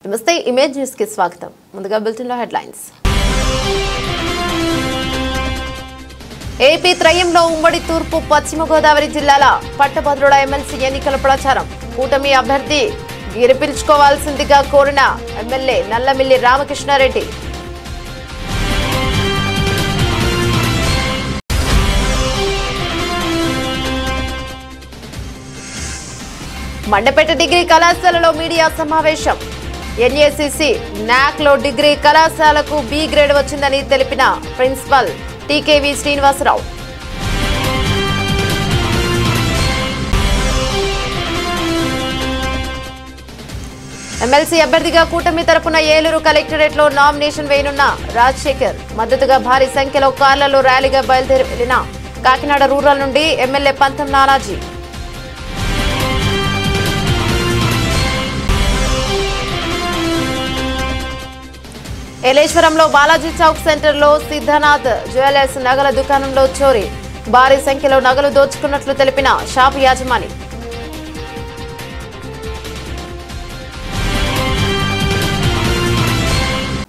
నమస్తే image news కి స్వాగతం. ముందుగా బులెటిన్ లో హెడ్లైన్స్. ఏపీ త్రయంలో ఉమ్మడి తూర్పు పశ్చిమ గోదావరి జిల్లాల పట్టభద్రుల ఎమ్మెల్సీ ఎన్నికల ప్రచారం. కూటమి అభ్యర్థి గెలిపించుకోవాల్సిందిగా కోరిన ఎమ్మెల్యే నల్లమిల్లి రామకృష్ణారెడ్డి. మండపేట డిగ్రీ కళాశాలలో మీడియా సమావేశం. ఎన్ఏసీసీ నాక్లో డిగ్రీ కళాశాలకు బి గ్రేడ్ వచ్చిందని తెలిపిన ప్రిన్సిపల్ టీకేవి శ్రీనివాసరావు. ఎమ్మెల్సీ అభ్యర్థిగా కూటమి తరపున ఏలూరు కలెక్టరేట్ లో నామినేషన్ వేయనున్న రాజశేఖర్. మద్దతుగా భారీ సంఖ్యలో కార్లలో ర్యాలీగా బయలుదేరి వెళ్లిన కాకినాడ రూరల్ నుండి ఎమ్మెల్యే పంతం నానాజీ. ఏలేశ్వరంలో బాలాజీ చౌక్ సెంటర్లో సిద్ధనాథ్ జ్యువెలర్స్ నగల దుకాణంలో చోరీ. భారీ సంఖ్యలో నగలు దోచుకున్నట్లు తెలిపిన షాపు యాజమాని.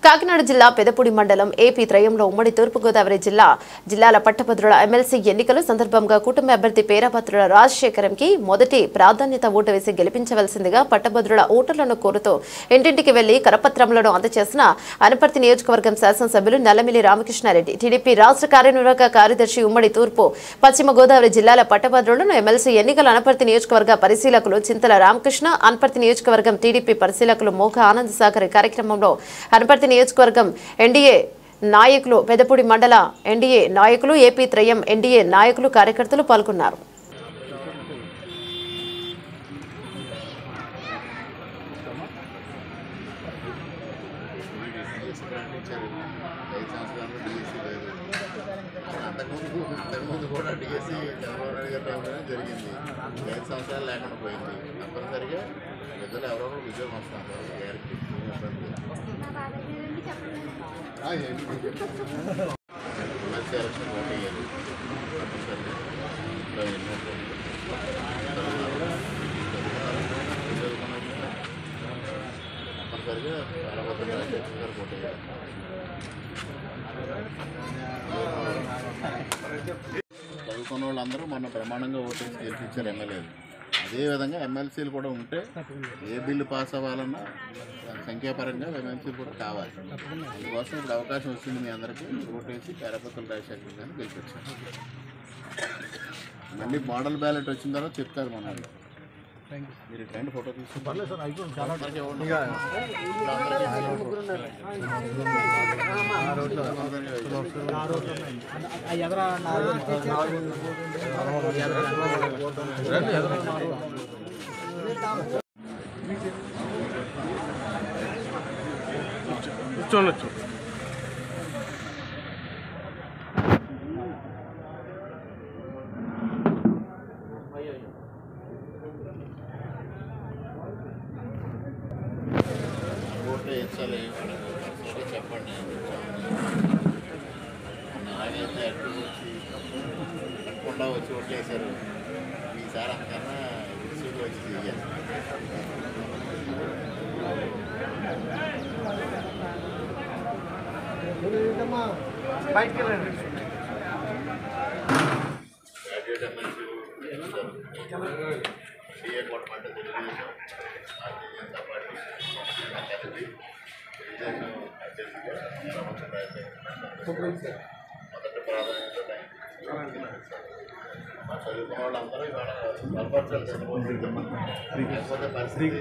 కాకినాడ జిల్లా పెదపూడి మండలం ఏపీ త్రయంలో ఉమ్మడి తూర్పుగోదావరి జిల్లాల పట్టభద్రుల ఎమ్మెల్సీ ఎన్నికల సందర్భంగా కూటమి అభ్యర్థి పేరాపత్రుల రాజశేఖరంకి మొదటి ప్రాధాన్యత ఓటు వేసి గెలిపించవలసిందిగా పట్టభద్రుల ఓటర్లను కోరుతూ ఇంటింటికి వెళ్లి కరపత్రములను అందజేసిన అనపర్తి నియోజకవర్గం శాసనసభ్యులు నల్లమిల్లి రామకృష్ణారెడ్డి. టీడీపీ రాష్ట్ర కార్యనిర్వాహక కార్యదర్శి ఉమ్మడి తూర్పు పశ్చిమ గోదావరి జిల్లాల పట్టభద్రులను ఎమ్మెల్సీ ఎన్నికల అనపర్తి నియోజకవర్గ పరిశీలకులు చింతల రామకృష్ణ, అనపర్తి నియోజకవర్గం టీడీపీ పరిశీలకులు మోఘ ఆనంద్ సాగర్ కార్యక్రమంలో అనపర్తి నియోజకవర్గం ఎన్డీఏ నాయకులు, పెదపూడి మండల ఎన్డీఏ నాయకులు, ఏపీ త్రయం ఎన్డీఏ నాయకులు, కార్యకర్తలు పాల్గొన్నారు. చదువుకున్న వాళ్ళందరూ మన ప్రమాణంగా ఓటేసి గెలిపించారు ఎమ్మెల్యేలు. అదేవిధంగా ఎమ్మెల్సీలు కూడా ఉంటే ఏ బిల్లు పాస్ అవ్వాలన్నా సంఖ్యాపరంగా ఎమ్మెల్సీలు కూడా కావాలి. అందుకోసం ఇప్పుడు అవకాశం వచ్చింది మీ అందరికీ. ఓటేసి పేరాపత్రుల రాజశేఖర్ గారిని గెలిపించారు. మళ్ళీ మోడల్ బ్యాలెట్ వచ్చిన తర్వాత చెప్తారు మన వాళ్ళు. మీరు ఇట్లాంటి ఫోటో తీసుకుంటారు. చూడొచ్చు. చెప్పండి. నాకైతే అడ్డు వచ్చి తప్పకుండా వచ్చి ఓట్లేశారు. ఈసారి అంతకన్నా ఇసుకు వచ్చి చెయ్యాలి. Graduate MLC CA కొట్టమంటే Telugu Desam, Bharatiya Janata party Telugu Desam అభ్యర్థిగా మొదటి ప్రాధాన్యత మా చదువుకున్న వాళ్ళందరూ ఇవాళ బలపరచాలి. లేకపోతే పరిస్థితి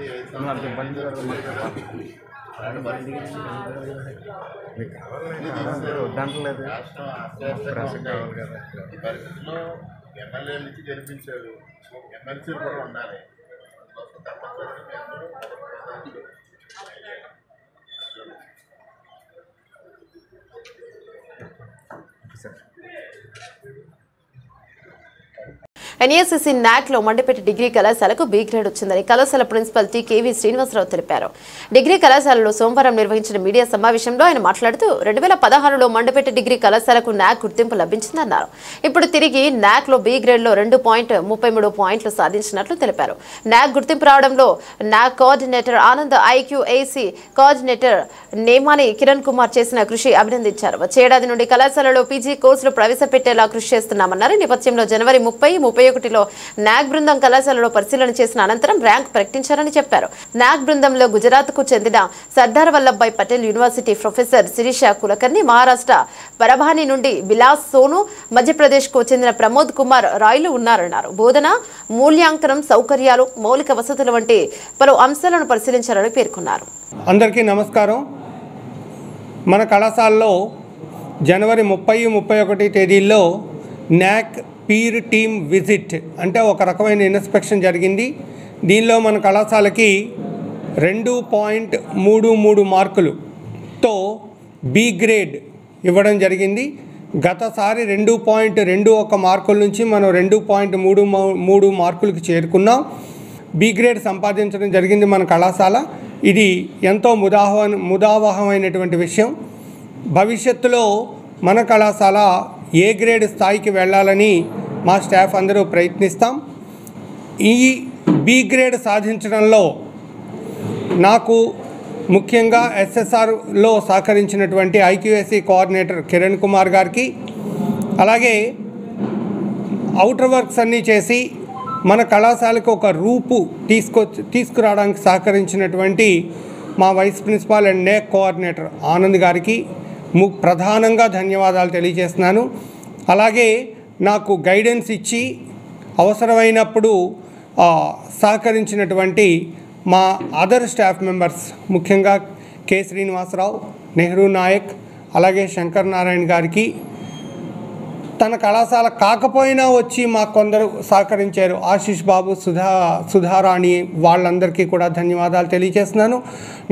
రాష్ట్రం అస్తవ్యస్తంగా ఉంది. ఈ పరిస్థితుల్లో ఎమ్మెల్యేల నుంచి గెలిపించారు, ఎమ్మెల్సీలు కూడా ఉండాలి. ఎన్ఏసీసీ NACలో మండపేట డిగ్రీ కళాశాలకు బి గ్రేడ్ వచ్చిందని కళాశాల ప్రిన్సిపల్ కెవి శ్రీనివాసరావు తెలిపారు. డిగ్రీ కళాశాలలో సోమవారం నిర్వహించిన మీడియా సమావేశంలో ఆయన మాట్లాడుతూ 2016లో మండపేట డిగ్రీ కళాశాలకు NAC గుర్తింపు లభించిందన్నారు. ఇప్పుడు తిరిగి NACలో బి గ్రేడ్లో 2.33 పాయింట్లు సాధించినట్లు తెలిపారు. NAC గుర్తింపు రావడంలో NAC coordinator Anand, IQAC coordinator Nemani Kiran Kumar చేసిన కృషి అభినందించారు. వచ్చే ఏడాది నుండి కళాశాలలో పీజీ కోర్సులు ప్రవేశపెట్టేలా కృషి చేస్తున్నామన్నారు. నేపథ్యంలో జనవరి 30, 31లో NAC బృందం కళాశాలలో పరిశీలన చేసిన అనంతరం ర్యాంక్ ప్రకటించారని చెప్పారు. NAC బృందంలో గుజరాత్కు చెందిన సర్దార్ వల్లభాయ్ పటేల్ యూనివర్సిటీ ప్రొఫెసర్ శిరీష కులకర్ణి, మహారాష్ట్ర పరభాని నుండి విలాస్ సోను, మధ్యప్రదేశ్కు చెందిన ప్రమోద్ కుమార్ రాయ్లు ఉన్నారన్నారు. బోధన, మూల్యాంకనం, సౌకర్యాలు, మౌలిక వసతులు వంటి పలు అంశాలను పరిశీలించారని పేర్కొన్నారు. అందరికీ నమస్కారం. మన కళాశాలలో జనవరి 30, 31 తేదీల్లో NAC పీర్ టీమ్ విజిట్ అంటే ఒక రకమైన ఇన్స్పెక్షన్ జరిగింది. దీనిలో మన కళాశాలకి 2.33 మార్కులతో బి గ్రేడ్ ఇవ్వడం జరిగింది. గతసారి 2.21 మార్కుల నుంచి మనం 2.33 మార్కులకు చేరుకున్నాం. బి గ్రేడ్ సంపాదించడం జరిగింది మన కళాశాల. ఇది ఎంతో ముదావహమైనటువంటి విషయం. భవిష్యత్తులో మన కళాశాల ఏ గ్రేడ్ స్థాయికి వెళ్ళాలని మా స్టాఫ్ అందరూ ప్రయత్నిస్తాం. ఈ బి గ్రేడ్ సాధించడంలో నాకు ముఖ్యంగా SSRలో సహకరించినటువంటి IQAC కోఆర్డినేటర్ కిరణ్ కుమార్ గారికి, అలాగే అవుటర్ వర్క్స్ అన్నీ చేసి మన కళాశాలకు ఒక రూపు తీసుకురావడానికి సహకరించినటువంటి మా vice principal and NAC coordinator Anand గారికి ప్రధానంగా ధన్యవాదాలు తెలియజేస్తున్నాను. అలాగే నాకు గైడెన్స్ ఇచ్చి అవసరమైనప్పుడు సహకరించినటువంటి మా అదర్ స్టాఫ్ మెంబర్స్, ముఖ్యంగా కె శ్రీనివాసరావు, నెహ్రూ నాయక్, అలాగే శంకర్ నారాయణ గారికి, తన కళాశాల కాకపోయినా వచ్చి మాకు కొందరు సహకరించారు, ఆశీష్ బాబు, సుధారాణి, వాళ్ళందరికీ కూడా ధన్యవాదాలు తెలియజేస్తున్నాను.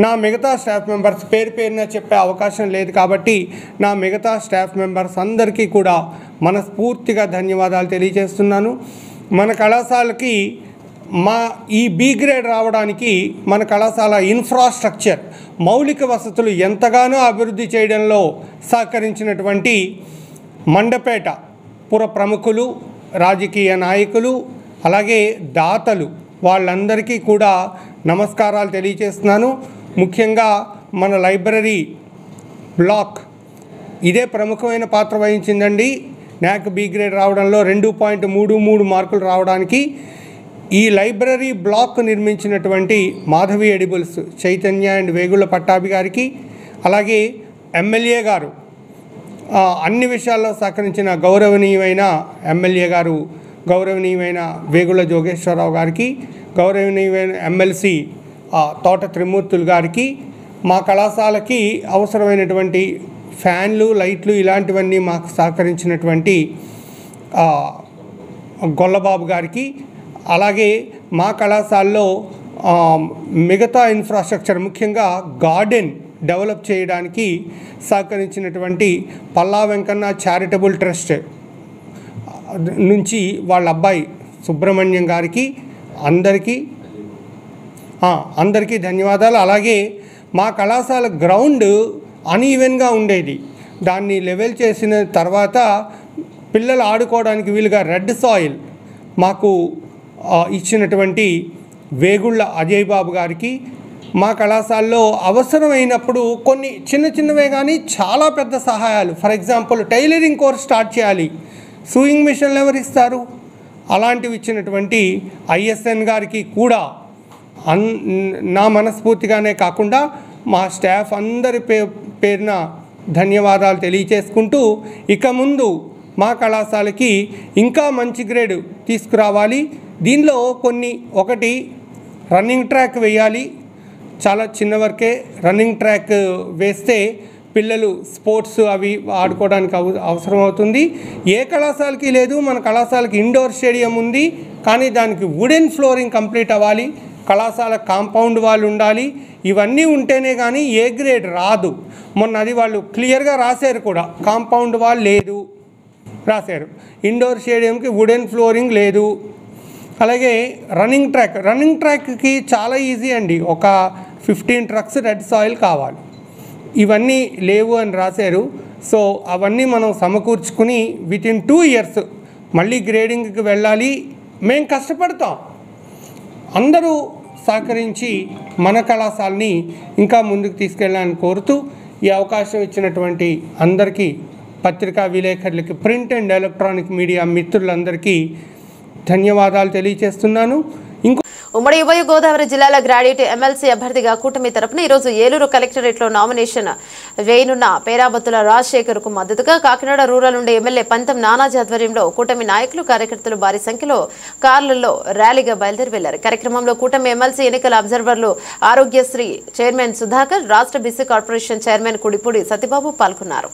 నా మిగతా స్టాఫ్ మెంబర్స్ పేరున చెప్పే అవకాశం లేదు కాబట్టి నా మిగతా స్టాఫ్ మెంబర్స్ అందరికీ కూడా మనస్ఫూర్తిగా ధన్యవాదాలు తెలియజేస్తున్నాను. మన కళాశాలకి ఈ బి గ్రేడ్ రావడానికి మన కళాశాల ఇన్ఫ్రాస్ట్రక్చర్, మౌలిక వసతులు ఎంతగానో అభివృద్ధి చేయడంలో సహకరించినటువంటి మండపేట పుర ప్రముఖులు, రాజకీయ నాయకులు, అలాగే దాతలు, వాళ్ళందరికీ కూడా నమస్కారాలు తెలియజేస్తున్నాను. ముఖ్యంగా మన లైబ్రరీ బ్లాక్ ఇదే ప్రముఖమైన పాత్ర వహించిందండి. NAC బి గ్రేడ్ రావడంలో 2.33 మార్కులు రావడానికి ఈ లైబ్రరీ బ్లాక్ నిర్మించినటువంటి మాధవి ఎడిబుల్స్ చైతన్య అండ్ వేగుళ్ల పట్టాభి గారికి, అలాగే ఎమ్మెల్యే గారు అన్ని విషయాల్లో సహకరించిన గౌరవనీయమైన ఎమ్మెల్యే గారు, గౌరవనీయమైన వేగుళ్ల జోగేశ్వరరావు గారికి, గౌరవనీయమైన MLC తోట త్రిమూర్తులు గారికి, మా కళాశాలకి అవసరమైనటువంటి ఫ్యాన్లు, లైట్లు ఇలాంటివన్నీ మాకు సహకరించినటువంటి గొల్లబాబు గారికి, అలాగే మా కళాశాలలో మిగతా ఇన్ఫ్రాస్ట్రక్చర్, ముఖ్యంగా గార్డెన్ డెవలప్ చేయడానికి సహకరించినటువంటి పల్లా వెంకన్న చారిటబుల్ ట్రస్ట్ నుంచి వాళ్ళ అబ్బాయి సుబ్రహ్మణ్యం గారికి, అందరికీ ధన్యవాదాలు. అలాగే మా కళాశాల గ్రౌండ్ అన్ఈవెన్గా ఉండేది, దాన్ని లెవెల్ చేసిన తర్వాత పిల్లలు ఆడుకోవడానికి వీలుగా రెడ్ సాయిల్ మాకు ఇచ్చినటువంటి వేగుళ్ళ అజయ్ బాబు గారికి, మా కళాశాలలో అవసరమైనప్పుడు కొన్ని చిన్నవే కానీ చాలా పెద్ద సహాయాలు, for example tailoring course start చేయాలి, సూయింగ్ మిషన్లు ఎవరు ఇస్తారు, అలాంటివి ఇచ్చినటువంటి ISN గారికి కూడా నా మనస్ఫూర్తిగానే కాకుండా మా స్టాఫ్ అందరి పేరున ధన్యవాదాలు తెలియచేసుకుంటూ, ఇక ముందు మా కళాశాలకి ఇంకా మంచి గ్రేడ్ తీసుకురావాలి. దీనిలో ఒకటి రన్నింగ్ ట్రాక్ వేయాలి. చాలా చిన్న వరకే రన్నింగ్ ట్రాక్ వేస్తే పిల్లలు స్పోర్ట్స్ అవి ఆడుకోవడానికి అవసరం అవుతుంది. ఏ కళాశాలకి లేదు, మన కళాశాలకి ఇండోర్ స్టేడియం ఉంది, కానీ దానికి వుడెన్ ఫ్లోరింగ్ కంప్లీట్ అవ్వాలి, కళాశాల కాంపౌండ్ వాళ్ళు ఉండాలి. ఇవన్నీ ఉంటేనే కానీ ఏ గ్రేడ్ రాదు. మొన్న అది వాళ్ళు క్లియర్గా రాశారు కూడా, కాంపౌండ్ వాల్ లేదు, రాశారు. ఇండోర్ స్టేడియంకి వుడెన్ ఫ్లోరింగ్ లేదు. అలాగే రన్నింగ్ ట్రాక్కి చాలా ఈజీ అండి, ఒక 15 ట్రక్స్ రెడ్ సాయిల్ కావాలి. ఇవన్నీ లేవు అని రాశారు. సో అవన్నీ మనం సమకూర్చుకుని వితిన్ 2 years మళ్ళీ గ్రేడింగ్కి వెళ్ళాలి. మేము కష్టపడతాం, అందరూ సహకరించి మన కళాశాలని ఇంకా ముందుకు తీసుకెళ్ళాలని కోరుతూ ఈ అవకాశం ఇచ్చినటువంటి అందరికీ, పత్రికా విలేకరులకి, ప్రింట్ అండ్ ఎలక్ట్రానిక్ మీడియా మిత్రులందరికీ ధన్యవాదాలు తెలియజేస్తున్నాను. ఉమ్మడి ఉభయ గోదావరి జిల్లాల గ్రాడ్యుయేట్ ఎమ్మెల్సీ అభ్యర్థిగా కూటమి తరపున ఈరోజు ఏలూరు కలెక్టరేట్లో నామినేషన్ వేయనున్న పేరాబత్తుల రాజశేఖర్కు మద్దతుగా కాకినాడ రూరల్ నుండి ఎమ్మెల్యే పంతం నానాజీ ఆధ్వర్యంలో కూటమి నాయకులు, కార్యకర్తలు భారీ సంఖ్యలో కార్లలో ర్యాలీగా బయలుదేరి వెళ్లారు. కార్యక్రమంలో కూటమి ఎమ్మెల్సీ ఎన్నికల అబ్జర్వర్లు ఆరోగ్యశ్రీ చైర్మన్ సుధాకర్, రాష్ట్ర BC corporation chairman Kudipudi Satyababu పాల్గొన్నారు.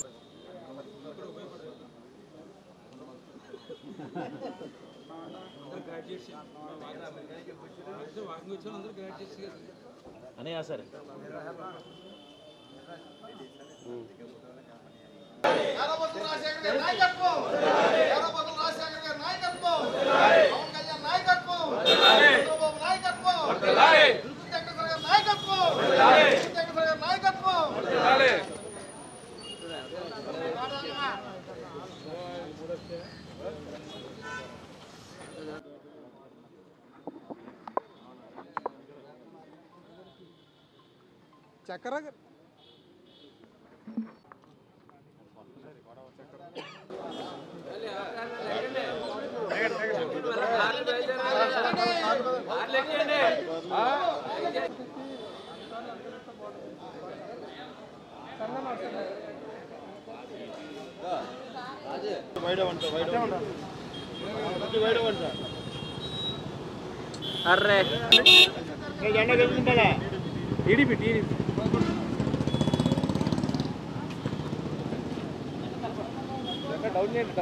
చక్కెర అర్రే జెండా కలుపుకుంటా టీడీపీ డౌన్ చేయండి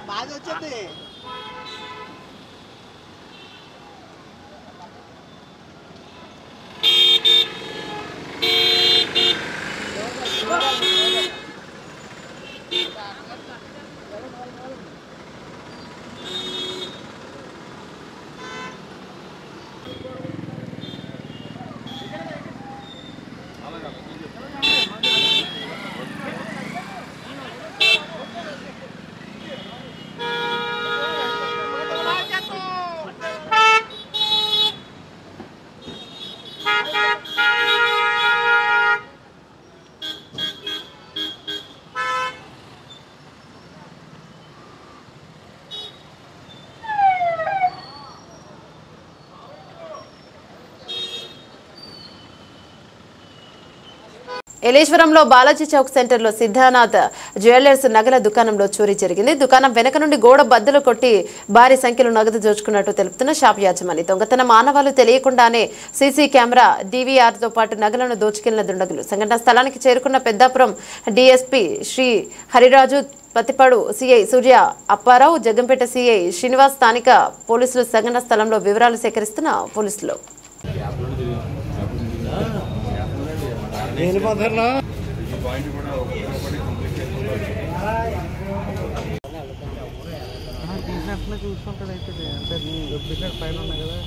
బాగా వచ్చేది. ఏలేశ్వరంలో బాలాజీ చౌక్ సెంటర్లో సిద్ధానాథ్ జ్యువెలర్స్ నగల దుకాణంలో చోరీ జరిగింది. దుకాణం వెనక నుండి గోడ బద్దలు కొట్టి భారీ సంఖ్యలో నగదు దోచుకున్నట్టు తెలుపుతున్న షాప్ యాజమాని. దొంగతనం ఆనవాళ్లు తెలియకుండానే సీసీ కెమెరా డీవీఆర్తో పాటు నగలను దోచుకెళ్లిన దుండగులు. సంఘటన స్థలానికి చేరుకున్న పెద్దాపురం డీఎస్పీ శ్రీ హరిరాజు, పత్తిపాడు సిఐ సూర్య అప్పారావు, జగ్గంపేట సిఐ శ్రీనివాస్, స్థానిక పోలీసులు సంఘటన స్థలంలో వివరాలు సేకరిస్తున్న పోలీసులు. చూసుకుంటాడు అయితే అంటే పైన ఉన్నాయి కదా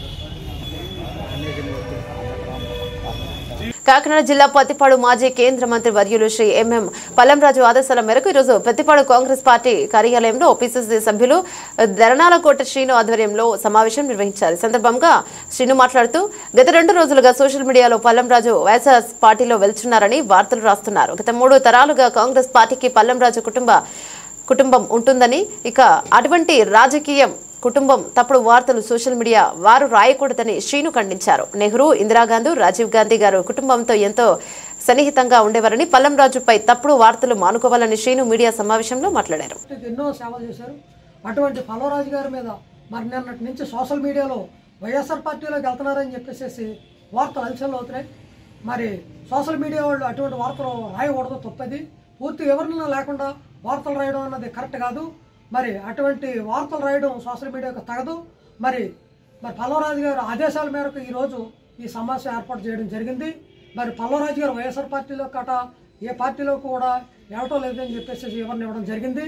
కాకినాడ జిల్లా పత్తిపాడు మాజీ కేంద్ర మంత్రి వర్యులు శ్రీ ఎంఎం పల్లంరాజు ఆదేశాల మేరకు ఈరోజు పత్తిపాడు కాంగ్రెస్ పార్టీ కార్యాలయంలో పిసిసి సభ్యులు ధరణాలకోట శ్రీను ఆధ్వర్యంలో సమావేశం నిర్వహించారు. ఈ సందర్భంగా శ్రీను మాట్లాడుతూ గత 2 రోజులుగా సోషల్ మీడియాలో పల్లంరాజు వైఎస్ఆర్ పార్టీలో వెళ్తున్నారని వార్తలు రాస్తున్నారు. గత 3 తరాలుగా కాంగ్రెస్ పార్టీకి పల్లంరాజు కుటుంబం ఉంటుందని, ఇక అటువంటి రాజకీయం కుటుంబం తప్పుడు వార్తలు సోషల్ మీడియా వారు రాయకూడదని శ్రీను ఖండించారు. నెహ్రూ, ఇందిరాగాంధీ, రాజీవ్ గాంధీ గారు కుటుంబంతో ఎంతో సన్నిహితంగా ఉండేవారని, పల్లంరాజుపై తప్పుడు వార్తలు మానుకోవాలని శ్రీను మీడియా సమావేశంలో మాట్లాడారు. ఎన్నో సేవలు చేశారు. అటువంటి పల్లంరాజు గారి మీద మరి నిన్నటి నుంచి సోషల్ మీడియాలో వైఎస్ఆర్ పార్టీలోకి వెళ్తున్నారని చెప్పేసి వార్తలు అలసలు అవుతున్నాయి. మరి సోషల్ మీడియా వాళ్ళు అటువంటి వార్తలు రాయకూడదు, తప్పది. పూర్తి వివరణ లేకుండా వార్తలు రాయడం అన్నది కరెక్ట్ కాదు. మరి అటువంటి వార్తలు రాయడం సోషల్ మీడియాకు తగదు. మరి పల్లంరాజు గారు ఆదేశాల మేరకు ఈరోజు ఈ సమావేశం ఏర్పాటు చేయడం జరిగింది. మరి పల్లంరాజు గారు వైఎస్ఆర్ పార్టీలో కట ఏ పార్టీలో కూడా ఇవ్వటం లేదని చెప్పేసి వివరణ ఇవ్వడం జరిగింది.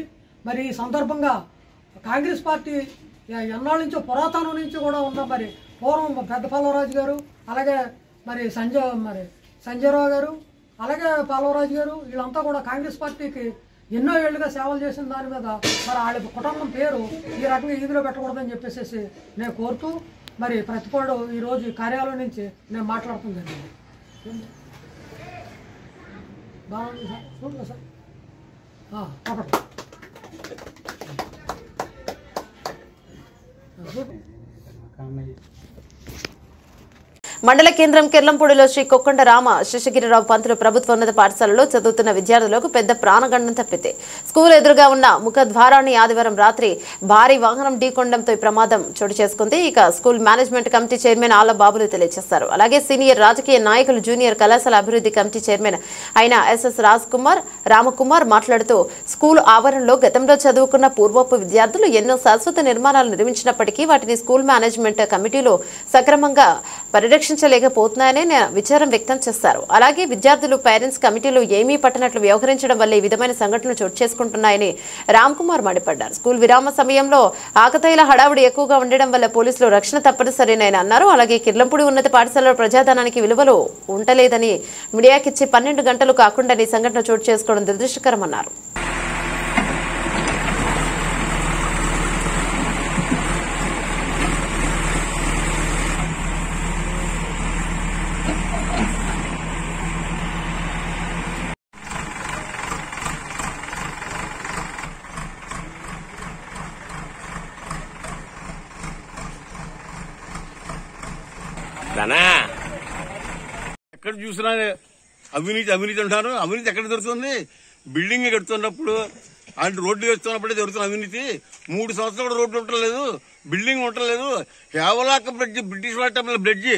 మరి ఈ సందర్భంగా కాంగ్రెస్ పార్టీ ఎన్నాళ్ళ నుంచో పురాతనం నుంచి కూడా ఉన్న మరి పూర్వం పెద్ద పల్లంరాజు గారు, అలాగే మరి సంజయరావు గారు, అలాగే పల్లంరాజు గారు వీళ్ళంతా కూడా కాంగ్రెస్ పార్టీకి ఎన్నో ఏళ్లుగా సేవలు చేసిన దాని మీద మరి వాళ్ళ కుటుంబం పేరు ఈ రకంగా ఈదులో పెట్టకూడదని చెప్పేసి నేను కోరుతూ మరి ప్రతిపాడు ఈరోజు ఈ కార్యాలయం నుంచి నేను మాట్లాడటం జరిగింది. బాగుంది సార్, చూడండి సార్. ఒకటి మండల కేంద్రం కెర్లంపూడిలో శ్రీ కొక్కొండ రామ శేషగిరిరావు పంతులు ప్రభుత్వోన్నత పాఠశాలలో చదువుతున్న విద్యార్థులకు పెద్ద ప్రాణగండం తప్పితే స్కూల్ ఎదురుగా ఉన్న ముఖద్వారాన్ని ఆదివారం రాత్రి భారీ వాహనం ఢీకొనడంతో ఈ ప్రమాదం చోటు చేసుకుంది. ఇక స్కూల్ మేనేజ్మెంట్ కమిటీ చైర్మన్ ఆళ్ల బాబులు తెలియజేశారు. అలాగే సీనియర్ రాజకీయ నాయకులు జూనియర్ కళాశాల అభివృద్ధి కమిటీ చైర్మన్ అయిన ఎస్ఎస్ రామకుమార్ మాట్లాడుతూ స్కూల్ ఆవరణలో గతంలో చదువుకున్న పూర్వపు విద్యార్థులు ఎన్నో శాశ్వత నిర్మాణాలు నిర్మించినప్పటికీ వాటిని స్కూల్ మేనేజ్మెంట్ కమిటీలో సక్రమంగా పరిరక్షించలేకపోతున్నాయని విచారం వ్యక్తం చేశారు. అలాగే విద్యార్థులు పేరెంట్స్ కమిటీలు ఏమీ పట్టనట్లు వ్యవహరించడం వల్ల ఈ విధమైన సంఘటనలు చోటు చేసుకుంటున్నాయని రామ్కుమార్ మండిపడ్డారు. స్కూల్ విరామ సమయంలో ఆకతాయిల హడావుడి ఎక్కువగా ఉండడం వల్ల పోలీసులు రక్షణ తప్పనిసరినని అన్నారు. అలాగే కిర్లంపూడి ఉన్నత పాఠశాలలో ప్రజాధనానికి విలువలు ఉండలేదని, మీడియాకిచ్చి 12 గంటలు కాకుండా ఈ సంఘటన చోటు చేసుకోవడం దురదృష్టకరమన్నారు. ఎక్కడ చూసినా అవినీతి అంటారు. అవినీతి ఎక్కడ దొరుకుతుంది? బిల్డింగ్ కడుతున్నప్పుడు అంటే రోడ్డు వేస్తున్నప్పుడే జరుగుతున్న అవినీతి. 3 సంవత్సరాలు కూడా రోడ్డు ఉండలేదు, బిల్డింగ్ ఉండలేదు. హేవలాక బ్రిడ్జి, బ్రిటిష్ వారి బ్రిడ్జి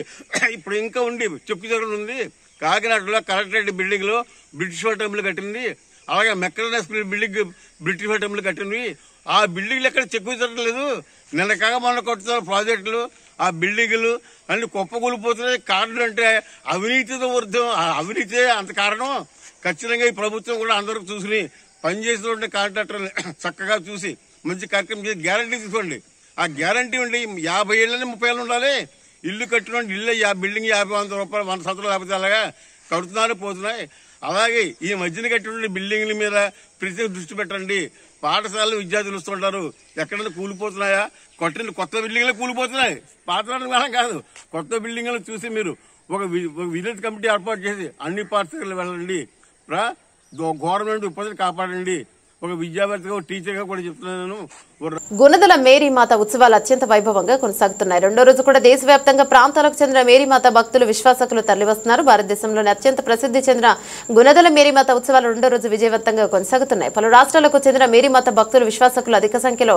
ఇప్పుడు ఇంకా ఉండి చెప్పు జరగడం ఉంది. కాకినాడలో కలెక్టరేట్ బిల్డింగ్ లో బ్రిటిష్ వారి టైంలో కట్టింది. అలాగే మెక్డొనాల్డ్స్ బిల్డింగ్ బ్రిటిష్ వారి టైంలో కట్టింది. ఆ బిల్డింగ్లు ఎక్కడ చెక్కు జరగలేదు. నిన్న కాక మొన్న కట్టుతున్న ప్రాజెక్టులు, ఆ బిల్డింగులు అన్ని కుప్పకూలిపోతున్నాయి. కారణం అంటే అవినీతితో ఊర్ధం. అవినీతే అంత కారణం. ఖచ్చితంగా ఈ ప్రభుత్వం కూడా అందరూ చూసి పనిచేసినటువంటి కాంట్రాక్టర్ని చక్కగా చూసి మంచి కార్యక్రమం చేసి గ్యారంటీ తీసుకోండి. ఆ గ్యారంటీ ఉండి 50 ఏళ్ళని 30 ఏళ్ళు ఉండాలి. ఇల్లు కట్టిన ఇల్లు బిల్డింగ్ 50-100 రూపాయలు 100 సంవత్సరాలు లేకపోతే అలాగా కడుతున్నారు, పోతున్నాయి. అలాగే ఈ మధ్యన కట్టిన బిల్డింగ్ల మీద ప్రత్యేక దృష్టి పెట్టండి. పాఠశాలలో విద్యార్థులు వస్తుంటారు, ఎక్కడైనా కూలిపోతున్నాయా? కొత్త బిల్డింగ్లే కూలిపోతున్నాయి. పాత కాదు, కొత్త బిల్డింగ్లు చూసి మీరు ఒక విలేజ్ కమిటీ ఏర్పాటు చేసి అన్ని పాఠశాలలు వెళ్ళండి. గవర్నమెంట్ ఉపాధిని కాపాడండి. ఒక విద్యావేత్తగా, ఒక టీచర్గా కూడా చెప్తున్నాను. గుణదల మేరీమాత ఉత్సవాలు అత్యంత వైభవంగా కొనసాగుతున్నాయి. 2వ రోజు కూడా దేశవ్యాప్తంగా ప్రాంతాలకు చెందిన మేరీమాత భక్తులు, విశ్వాసకులు తరలివస్తున్నారు. భారతదేశంలోని అత్యంత ప్రసిద్ధి చెందిన గుణదల మేరీమాత ఉత్సవాలు 2వ రోజు విజయవంతంగా కొనసాగుతున్నాయి. పలు రాష్ట్రాలకు చెందిన మేరీమాత భక్తులు, విశ్వాసకులు అధిక సంఖ్యలో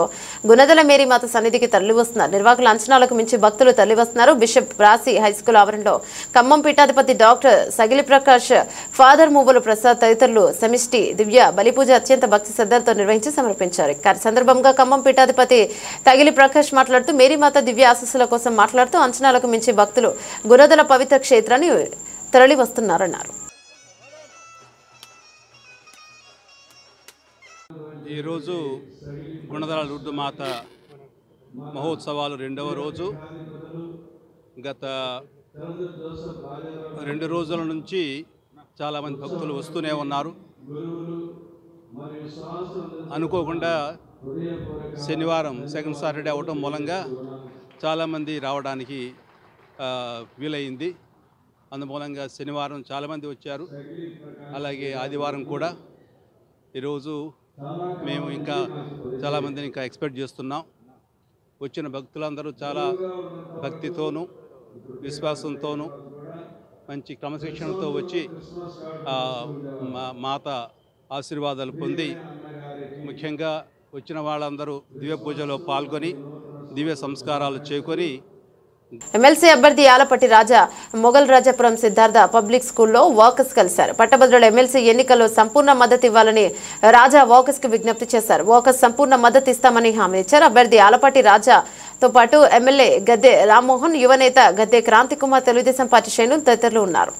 గుణదల మేరీమాత సన్నిధికి తరలివస్తున్నారు. నిర్వాహకుల అంచనాలకు మించి భక్తులు తరలివస్తున్నారు. బిషప్ రాసి హైస్కూల్ ఆవరణలో ఖమ్మం పీఠాధిపతి డాక్టర్ సగిలి ప్రకాష్, ఫాదర్ మువ్వలు ప్రసాద్ తదితరులు సమిష్టి దివ్య బలిపూజ అత్యంత భక్తి శ్రద్ధలతో నిర్వహించి సమర్పించారు. సందర్భంగా ఖమ్మం పీఠాధిపతి తగిలి ప్రకాష్ మాట్లాడుతూ మేరీమాత దివ్య ఆశీస్సుల కోసం మాట్లాడుతూ అంచనాలకు మించి భక్తులు గుణదల పవిత్ర క్షేత్రాన్ని తరలి వస్తున్నారన్నారు. ఈరోజు గుణదల లూర్దుమాత మహోత్సవాలు 2వ రోజు. గత 2 రోజుల నుంచి చాలామంది భక్తులు వస్తూనే ఉన్నారు. అనుకోకుండా శనివారం సెకండ్ సాటర్డే అవటం మూలంగా చాలామంది రావడానికి వీలైంది. అందుమూలంగా శనివారం చాలామంది వచ్చారు. అలాగే ఆదివారం కూడా. ఈరోజు మేము ఇంకా చాలామందిని ఇంకా ఎక్స్పెక్ట్ చేస్తున్నాం. వచ్చిన భక్తులందరూ చాలా భక్తితోనూ విశ్వాసంతోనూ మంచి క్రమశిక్షణతో వచ్చి మాత ఆశీర్వాదాలు పొంది, ముఖ్యంగా వచ్చిన వాళ్ళందరూ దివ్య పూజలో పాల్గొని దివ్య సంస్కారాలు చేకొని ఎమ్మెల్సీ అభ్యర్థి యాలపట్టి రాజా మొగల్ రాజాపురం సిద్ధార్థ పబ్లిక్ స్కూల్లో వాకర్స్ కలిశారు. పట్టభద్రుల ఎమ్మెల్సీ ఎన్నికల్లో సంపూర్ణ మద్దతు ఇవ్వాలని రాజా వాకర్స్ కి విజ్ఞప్తి చేశారు. వాకర్స్ సంపూర్ణ మద్దతు ఇస్తామని హామీ ఇచ్చారు. అభ్యర్థి యాలపట్టి రాజాతో పాటు ఎమ్మెల్యే గద్దె రామ్మోహన్, యువనేత గద్దె క్రాంతి కుమార్, తెలుగుదేశం పార్టీ శ్రేణులు తదితరులు ఉన్నారు.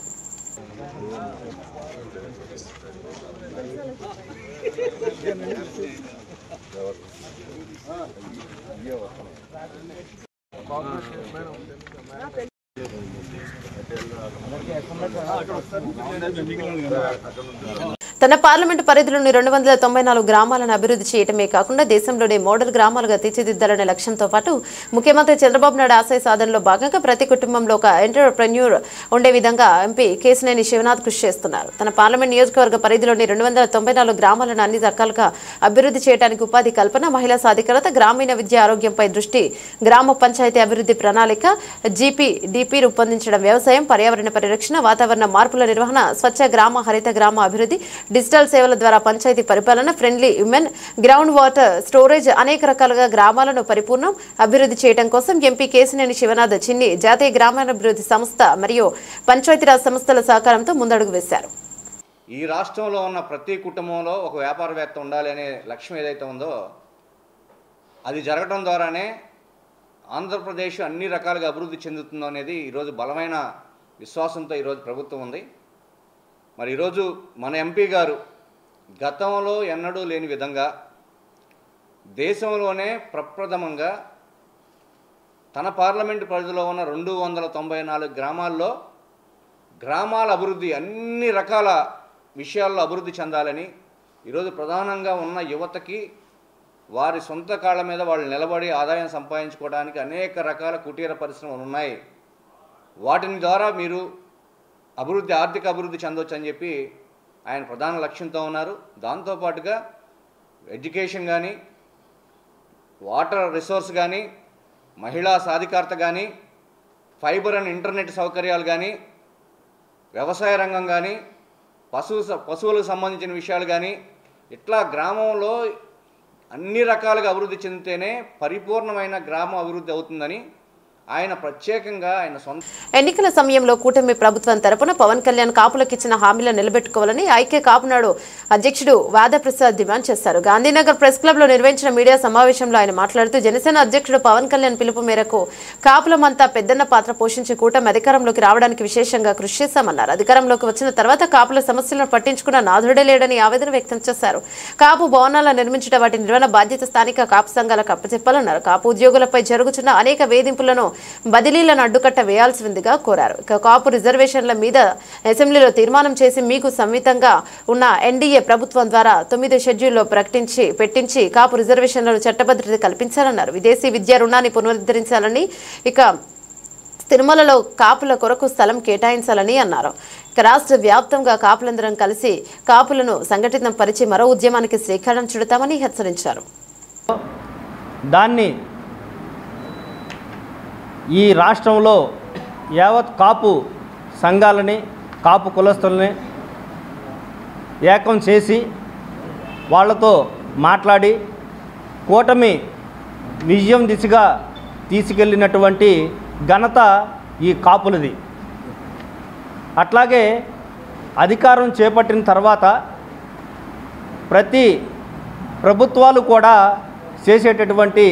తన పార్లమెంటు పరిధిలోని 294 గ్రామాలను అభివృద్ధి చేయడమే కాకుండా దేశంలోనే మోడల్ గ్రామాలుగా తీర్చిదిద్దాలనే లక్ష్యంతో పాటు ముఖ్యమంత్రి చంద్రబాబు నాయుడు ఆశయ సాధనలో భాగంగా ప్రతి కుటుంబంలో ఒక ఎంటర్‌ప్రెన్యూర్ ఉండే విధంగా ఎంపీ కేశినేని శివనాథ్ కృషి చేస్తున్నారు. తన పార్లమెంట్ నియోజకవర్గ పరిధిలోని 294 గ్రామాలను అన్ని రకాలుగా అభివృద్ధి చేయడానికి ఉపాధి కల్పన, మహిళా సాధికారత, గ్రామీణ విద్య, ఆరోగ్యంపై దృష్టి, గ్రామ పంచాయతీ అభివృద్ధి ప్రణాళిక, జీపీడీపీ రూపొందించడం, వ్యవసాయం, పర్యావరణ పరిరక్షణ, వాతావరణ మార్పుల నిర్వహణ, స్వచ్ఛ గ్రామ, హరిత గ్రామ అభివృద్ధి, డిజిటల్ సేవల ద్వారా పంచాయతీ పరిపాలన, friendly women, ground water storage, అనేక రకాలుగా గ్రామాలను పరిపూర్ణం అభివృద్ధి చేయడం కోసం ఎంపీ కేశినేని శివనాథ్ చిన్ని జాతీయ గ్రామాభివృద్ధి సంస్థ మరియు పంచాయతీరాజ్ సంస్థల సహకారంతో ముందడుగు వేశారు. ఈ రాష్ట్రంలో ఉన్న ప్రతి కుటుంబంలో ఒక వ్యాపారవేత్త ఉండాలి అనే లక్ష్యం ఏదైతే ఉందో అది జరగడం ద్వారానే ఆంధ్రప్రదేశ్ అన్ని రకాలుగా అభివృద్ధి చెందుతుందో అనేది ఈరోజు బలమైన విశ్వాసంతో ఈరోజు ప్రభుత్వం ఉంది. మరి ఈరోజు మన ఎంపీ గారు గతంలో ఎన్నడూ లేని విధంగా దేశంలోనే ప్రప్రథమంగా తన పార్లమెంటు పరిధిలో ఉన్న 294 గ్రామాల్లో గ్రామాల అభివృద్ధి అన్ని రకాల విషయాల్లో అభివృద్ధి చెందాలని ఈరోజు ప్రధానంగా ఉన్న యువతకి వారి సొంత కాళ్ళ మీద వాళ్ళు నిలబడి ఆదాయం సంపాదించుకోవడానికి అనేక రకాల కుటీర పరిశ్రమలు ఉన్నాయి. వాటిని ద్వారా మీరు ఆర్థిక అభివృద్ధి చెందవచ్చు అని చెప్పి ఆయన ప్రధాన లక్ష్యంతో ఉన్నారు. దాంతోపాటుగా ఎడ్యుకేషన్ కానీ, వాటర్ రిసోర్స్ కానీ, మహిళా సాధికారత కానీ, ఫైబర్ అండ్ ఇంటర్నెట్ సౌకర్యాలు కానీ, వ్యవసాయ రంగం కానీ, పశువులకు సంబంధించిన విషయాలు కానీ, ఇట్లా గ్రామంలో అన్ని రకాలుగా అభివృద్ధి చెందితేనే పరిపూర్ణమైన గ్రామ అభివృద్ధి అవుతుందని ఆయన ప్రత్యేకంగా ఆయన సొంత ఎన్నికల సమయంలో కూటమి ప్రభుత్వం తరపున పవన్ కళ్యాణ్ కాపులకు ఇచ్చిన హామీలను నిలబెట్టుకోవాలని ఐక్య కాపునాడు అధ్యక్షుడు వాదప్రసాద్ డిమాండ్ చేశారు. గాంధీనగర్ ప్రెస్ క్లబ్ లో నిర్వహించిన మీడియా సమావేశంలో ఆయన మాట్లాడుతూ జనసేన అధ్యక్షుడు పవన్ కళ్యాణ్ పిలుపు మేరకు కాపులమంతా పెద్దన్న పాత్ర పోషించి కూటమి అధికారంలోకి రావడానికి విశేషంగా కృషి చేశామన్నారు. అధికారంలోకి వచ్చిన తర్వాత కాపుల సమస్యలను పట్టించుకున్న నాథుడే లేడని ఆవేదన వ్యక్తం చేశారు. కాపు భవనాలను నిర్మించడం, వాటి నిర్వహణ బాధ్యత స్థానిక కాపు సంఘాలకు అప్పచెప్పాలన్నారు. కాపు ఉద్యోగులపై జరుగుతున్న అనేక వేధింపులను, బదిలీలను అడ్డుకట్ట వేయాల్సిందిగా కోరారు. కాపు రిజర్వేషన్ల మీద అసెంబ్లీలో తీర్మానం చేసి మీకు సంవితంగా ఉన్న ఎన్డీఏ ప్రభుత్వం ద్వారా 9 షెడ్యూల్లో పెట్టించి కాపు రిజర్వేషన్లను చట్టబద్ధత కల్పించాలన్నారు. విదేశీ విద్యా రుణాన్ని పునరుద్ధరించాలని, ఇక తిరుమలలో కాపుల కొరకు స్థలం కేటాయించాలని అన్నారు. ఇక రాష్ట్ర వ్యాప్తంగా కాపులందరం కలిసి కాపులను సంఘటితం పరిచి మరో ఉద్యమానికి శ్రీకారం చుడతామని హెచ్చరించారు. దాన్ని ఈ రాష్ట్రంలో యావత్ కాపు సంఘాలని, కాపు కులస్తుల్ని ఏకం చేసి వాళ్ళతో మాట్లాడి కూటమి విజయం దిశగా తీసుకెళ్ళినటువంటి ఘనత ఈ కాపులది. అట్లాగే అధికారం చేపట్టిన తర్వాత ప్రతి ప్రభుత్వాలు కూడా చేసేటటువంటి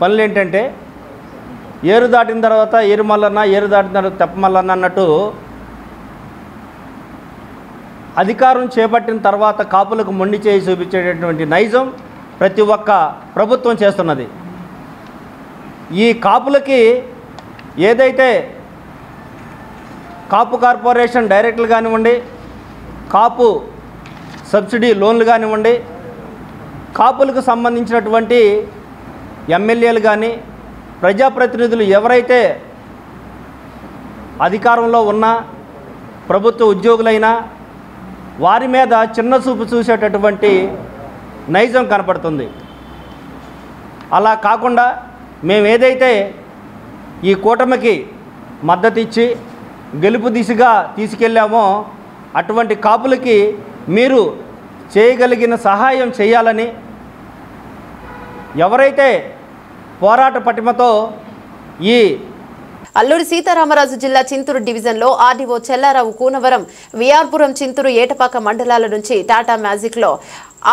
పనులు ఏంటంటే ఏరు దాటిన తర్వాత ఏరు మల్లన్న, ఏరు దాటిన తర్వాత తెప్ప మల్లన్న అన్నట్టు అధికారం చేపట్టిన తర్వాత కాపులకు మొండి చేయి చూపించేటటువంటి నైజం ప్రతి ఒక్క ప్రభుత్వం చేస్తున్నది. ఈ కాపులకి ఏదైతే కాపు కార్పొరేషన్ డైరెక్టర్లు కానివ్వండి, కాపు సబ్సిడీ లోన్లు కానివ్వండి, కాపులకు సంబంధించినటువంటి ఎమ్మెల్యేలు కానీ ప్రజాప్రతినిధులు ఎవరైతే అధికారంలో ఉన్నా, ప్రభుత్వ ఉద్యోగులైనా వారి మీద చిన్న చూపు చూసేటటువంటి నైజం కనపడుతుంది. అలా కాకుండా మేము ఏదైతే ఈ కూటమికి మద్దతు ఇచ్చి గెలుపు దిశగా తీసుకెళ్ళామో అటువంటి కాపులకి మీరు చేయగలిగిన సహాయం చేయాలని, ఎవరైతే పోరాట పటిమతో ఈ అల్లూరి సీతారామరాజు జిల్లా చింతూరు డివిజన్లో ఆర్డీఓ చెల్లారావు కూనవరం, విఆర్పురం, చింతూరు, ఏటపాక మండలాల నుంచి టాటా మ్యాజిక్లో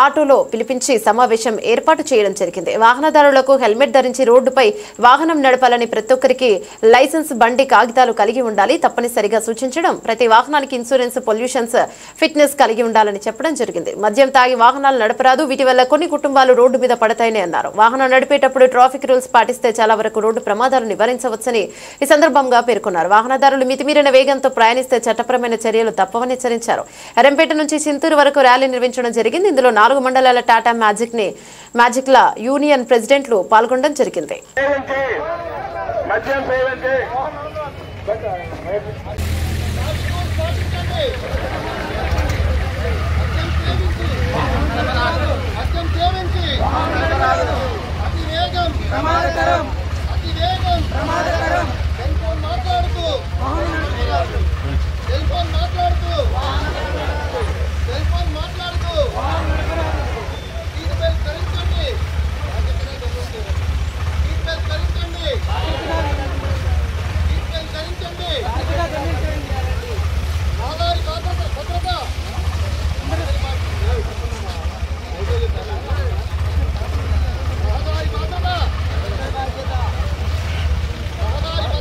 ఆటోలో పిలిపించి సమావేశం ఏర్పాటు చేయడం జరిగింది. వాహనదారులకు హెల్మెట్ ధరించి రోడ్డుపై వాహనం నడపాలని, ప్రతి ఒక్కరికి లైసెన్స్, బండి కాగితాలు కలిగి ఉండాలి తప్పనిసరిగా సూచించడం, ప్రతి వాహనానికి ఇన్సూరెన్స్, పొల్యూషన్స్, ఫిట్నెస్ కలిగి ఉండాలని చెప్పడం జరిగింది. మద్యం తాగి వాహనాలు నడపరాదు, వీటి వల్ల కొన్ని కుటుంబాలు రోడ్డు మీద పడతాయని అన్నారు. వాహనం నడిపేటప్పుడు ట్రాఫిక్ రూల్స్ పాటిస్తే చాలా వరకు రోడ్డు ప్రమాదాలు నివారించవచ్చని ఈ సందర్భంగా పేర్కొన్నారు. వాహనదారులు మితిమీరిన వేగంతో ప్రయాణిస్తే చట్టపరమైన చర్యలు తప్పవని హెచ్చరించారు. ఎరంపేట నుంచి చింతూరు వరకు ర్యాలీ నిర్వహించడం జరిగింది. ఇందులో 4 మండలాల టాటా మ్యాజిక్ల యూనియన్ ప్రెసిడెంట్లు పాల్గొనడం జరిగింది. రహదారి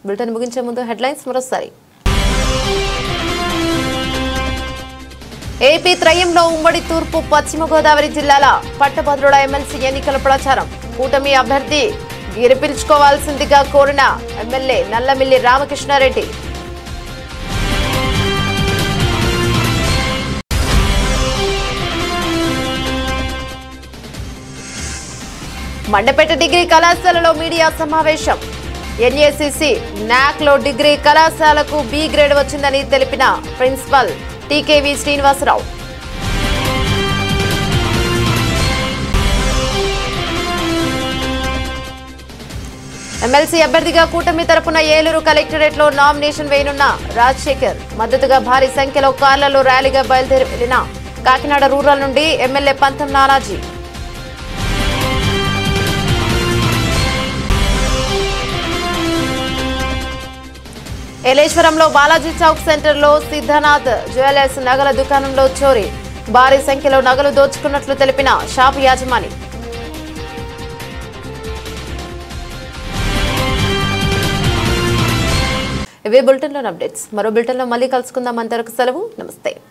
బులెటిన్ ముగించే ముందు హెడ్లైన్స్ మరోసారి. ఏపీ త్రయంలో ఉమ్మడి తూర్పు పశ్చిమ గోదావరి జిల్లాల పట్టభద్రుల ఎమ్మెల్సీ ఎన్నికల ప్రచారం. కూటమి అభ్యర్థి గెలిపించుకోవాల్సిందిగా కోరిన ఎమ్మెల్యే నల్లమిల్లి రామకృష్ణారెడ్డి. మండపేట డిగ్రీ కళాశాలలో మీడియా సమావేశం. ఎన్ఏసీసీ నాక్లో డిగ్రీ కళాశాలకు బి గ్రేడ్ వచ్చిందని తెలిపిన ప్రిన్సిపల్ టీకేవి శ్రీనివాసరావు. ఎమ్మెల్సీ అభ్యర్థిగా కూటమి తరపున ఏలూరు కలెక్టరేట్లో నామినేషన్ వేయనున్న రాజశేఖర్. మద్దతుగా భారీ సంఖ్యలో కార్లలో ర్యాలీగా బయలుదేరి వెళ్లిన కాకినాడ రూరల్ నుండి ఎమ్మెల్యే పంతం నానాజీ. ఏలేశ్వరంలో బాలాజీ చౌక్ సెంటర్లో సిద్ధనాథ్ జ్యువెలర్స్ నగల దుకాణంలో చోరీ. భారీ సంఖ్యలో నగలు దోచుకున్నట్లు తెలిపిన షాపు యాజమాని. ఇవే బులెటిన్లోని అప్డేట్స్. మరో బులెటిన్లో మళ్ళీ కలుసుకుందాం. అంతవరకు సెలవు. నమస్తే.